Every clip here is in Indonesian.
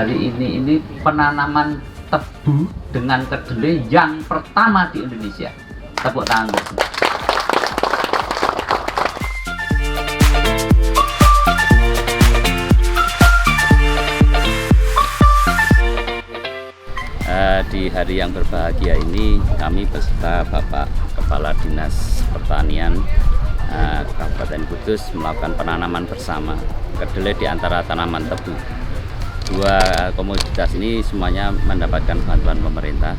hari ini penanaman tebu dengan kedelai yang pertama di Indonesia. Tepuk tangan. Di hari yang berbahagia ini kami beserta Bapak Kepala Dinas Pertanian Kabupaten Kudus melakukan penanaman bersama kedelai di antara tanaman tebu. Dua komoditas ini semuanya mendapatkan bantuan pemerintah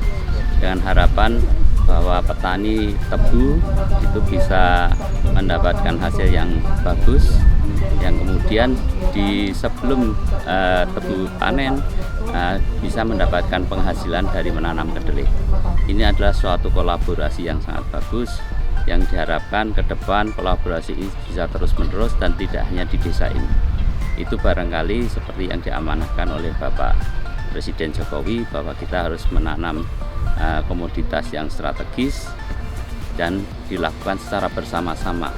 dengan harapan bahwa petani tebu itu bisa mendapatkan hasil yang bagus, yang kemudian sebelum tebu panen bisa mendapatkan penghasilan dari menanam kedelai. Ini adalah suatu kolaborasi yang sangat bagus yang diharapkan ke depan kolaborasi ini bisa terus-menerus dan tidak hanya di desa ini. Itu barangkali seperti yang diamanahkan oleh Bapak Presiden Jokowi bahwa kita harus menanam komoditas yang strategis dan dilakukan secara bersama-sama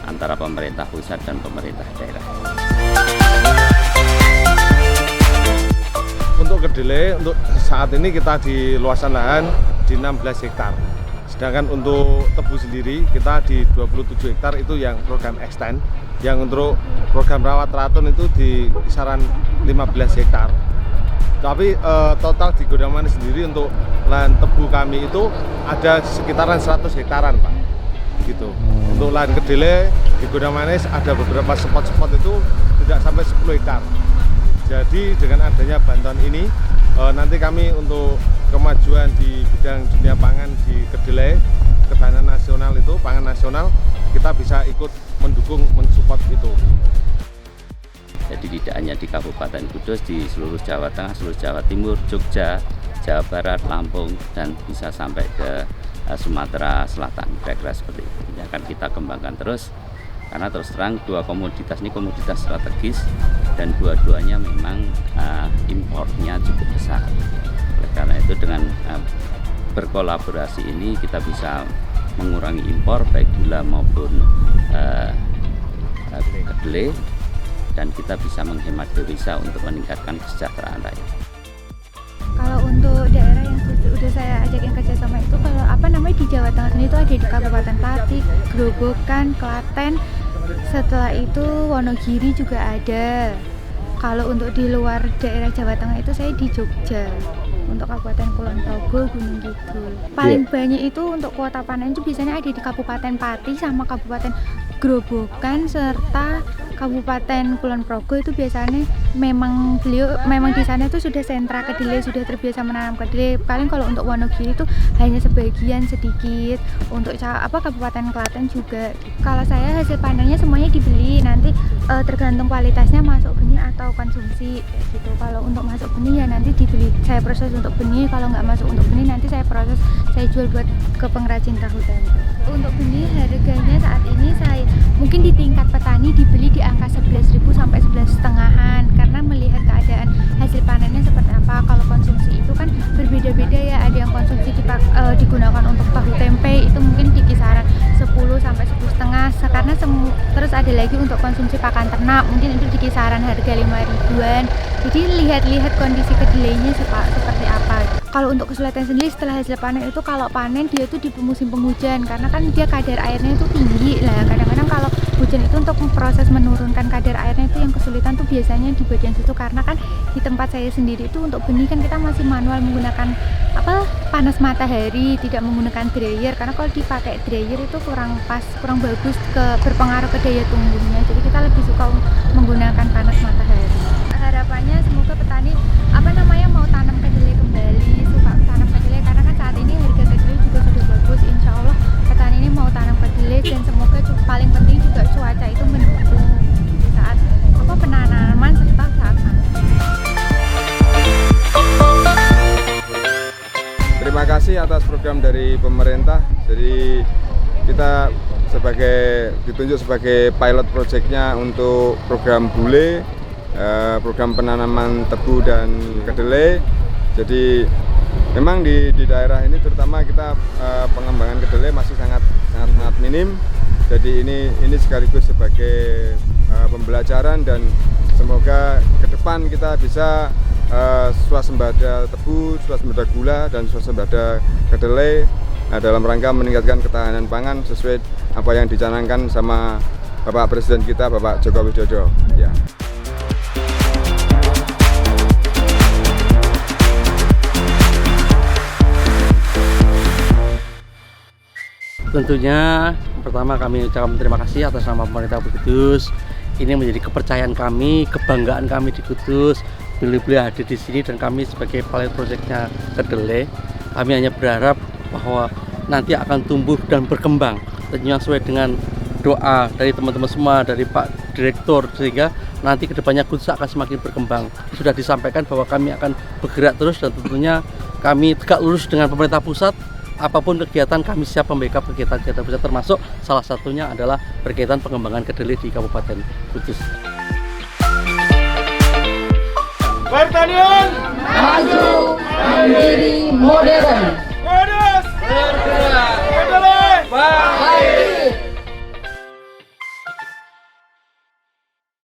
antara pemerintah pusat dan pemerintah daerah. Untuk kedelai, untuk saat ini kita di luasan lahan di 16 hektar. Sedangkan untuk tebu sendiri kita di 27 hektar itu yang program extend. Yang untuk program rawat racun itu di kisaran 15 hektar. Tapi total di Godang Manis sendiri untuk lahan tebu kami itu ada sekitaran 100 hektaran, Pak. Gitu. Untuk lahan kedelai di Godang Manis ada beberapa spot-spot itu tidak sampai 10 hektar. Jadi dengan adanya bantuan ini nanti kami untuk kemajuan di bidang dunia pangan di kedelai, ketahanan nasional itu, pangan nasional, kita bisa ikut mendukung, mensupport itu. Jadi tidak hanya di Kabupaten Kudus, di seluruh Jawa Tengah, seluruh Jawa Timur, Jogja, Jawa Barat, Lampung, dan bisa sampai ke Sumatera Selatan, kira-kira seperti itu. Ini akan kita kembangkan terus. Karena terus terang dua komoditas ini komoditas strategis dan dua-duanya memang importnya cukup besar. Oleh karena itu dengan berkolaborasi ini kita bisa mengurangi impor baik gula maupun kedelai dan kita bisa menghemat devisa untuk meningkatkan kesejahteraan rakyat. Kalau untuk daerah yang sudah saya ajakin kerjasama itu di Jawa Tengah sini itu ada di Kabupaten Pati, Grobogan, Klaten. Setelah itu Wonogiri juga ada. Kalau untuk di luar daerah Jawa Tengah itu saya di Jogja. Untuk Kabupaten Kulon Progo, Gunung Kidul. Paling banyak itu untuk kuota panen itu biasanya ada di Kabupaten Pati sama Kabupaten Grobogan serta Kabupaten Kulon Progo. Itu biasanya memang di sana itu sudah sentra kedelai, sudah terbiasa menanam kedelai. Paling kalau untuk Wonogiri itu hanya sebagian sedikit. Untuk Kabupaten Klaten juga. Kalau saya hasil panennya semuanya dibeli, nanti tergantung kualitasnya masuk benih atau konsumsi gitu. Kalau untuk masuk benih ya nanti dibeli, saya proses untuk benih. Kalau nggak masuk untuk benih nanti saya proses, saya jual buat ke pengrajin tahu tempe. Untuk benih harganya saat ini saya mungkin di tingkat petani dibeli di angka 11.000 sampai 11.500-an karena melihat keadaan hasil panennya seperti apa. Kalau konsumsi itu kan berbeda-beda ya, ada yang konsumsi digunakan untuk tahu tempe itu mungkin di kisaran 10 sampai 10.500, karena terus ada lagi untuk konsumsi pakan ternak mungkin itu di kisaran harga 5.000-an. Jadi lihat-lihat kondisi kedelainya seperti apa. Kalau untuk kesulitan sendiri setelah hasil panen itu, kalau panen dia itu di musim penghujan karena kan dia kadar airnya itu tinggi lah. Kadang-kadang kalau hujan itu untuk proses menurunkan kadar airnya itu yang kesulitan tuh biasanya di bagian situ, karena kan di tempat saya sendiri itu untuk benih kan kita masih manual menggunakan panas matahari, tidak menggunakan dryer, karena kalau dipakai dryer itu kurang bagus, berpengaruh ke daya tumbuhnya. Jadi kita lebih suka menggunakan panas matahari. Harapannya semoga petani mau tanam kedelai kembali, suka tanam kedelai karena kan saat ini harga kedelai juga sudah bagus. Insya Allah petani ini mau tanam kedelai dan semoga paling penting juga cuaca itu mendukung di saat penanaman serta saat panen. Terima kasih atas program dari pemerintah. Jadi kita ditunjuk sebagai pilot projectnya untuk program bule, program penanaman tebu dan kedelai. Jadi memang di daerah ini terutama kita pengembangan kedelai masih sangat minim. Jadi ini sekaligus sebagai pembelajaran dan semoga ke depan kita bisa swasembada tebu, swasembada gula, dan swasembada kedelai dalam rangka meningkatkan ketahanan pangan sesuai apa yang dicanangkan sama Bapak Presiden kita, Bapak Joko Widodo. Ya. Tentunya pertama kami ucapkan terima kasih atas nama pemerintah Kudus. Ini menjadi kepercayaan kami, kebanggaan kami di Kudus. Beliau hadir di sini dan kami sebagai pilot projectnya kedelai, kami hanya berharap bahwa nanti akan tumbuh dan berkembang. Tentunya sesuai dengan doa dari teman-teman semua, dari Pak Direktur, sehingga nanti kedepannya Kudus akan semakin berkembang. Sudah disampaikan bahwa kami akan bergerak terus dan tentunya kami tegak lurus dengan pemerintah pusat. Apapun kegiatan kami siap membackup kegiatan-kegiatan pusat, termasuk salah satunya adalah berkaitan pengembangan kedelai di Kabupaten Kudus. Pertanian maju, mandiri, modern.